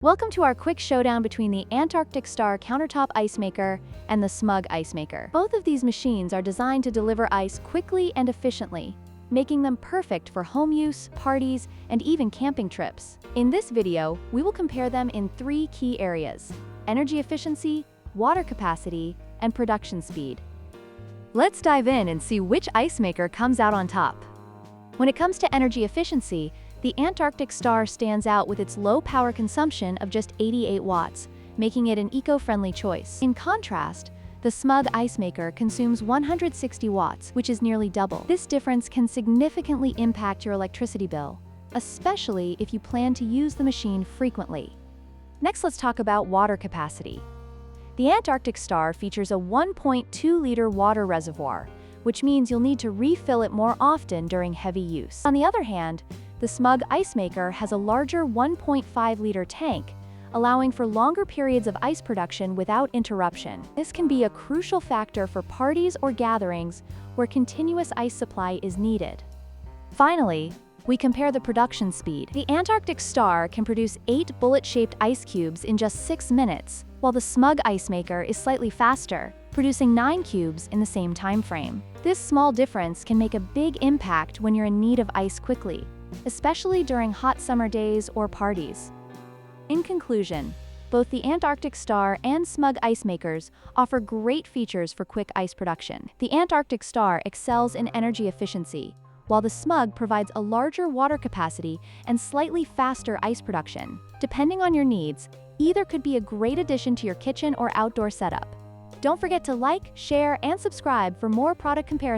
Welcome to our quick showdown between the Antarctic Star Countertop Ice Maker and the Smug Ice Maker. Both of these machines are designed to deliver ice quickly and efficiently, making them perfect for home use, parties, and even camping trips. In this video, we will compare them in three key areas: energy efficiency, water capacity, and production speed. Let's dive in and see which ice maker comes out on top. When it comes to energy efficiency, the Antarctic Star stands out with its low power consumption of just 88 watts, making it an eco-friendly choice. In contrast, the Smug Ice Maker consumes 160 watts, which is nearly double. This difference can significantly impact your electricity bill, especially if you plan to use the machine frequently. Next, let's talk about water capacity. The Antarctic Star features a 1.2-liter water reservoir, which means you'll need to refill it more often during heavy use. On the other hand, the Smug Ice Maker has a larger 1.5-liter tank, allowing for longer periods of ice production without interruption. This can be a crucial factor for parties or gatherings where continuous ice supply is needed. Finally, we compare the production speed. The Antarctic Star can produce 8 bullet-shaped ice cubes in just 6 minutes, while the Smug Ice Maker is slightly faster, producing 9 cubes in the same time frame. This small difference can make a big impact when you're in need of ice quickly, especially during hot summer days or parties. In conclusion, both the Antarctic Star and Smug Ice Makers offer great features for quick ice production. The Antarctic Star excels in energy efficiency, while the Smug provides a larger water capacity and slightly faster ice production. Depending on your needs, either could be a great addition to your kitchen or outdoor setup. Don't forget to like, share, and subscribe for more product comparisons.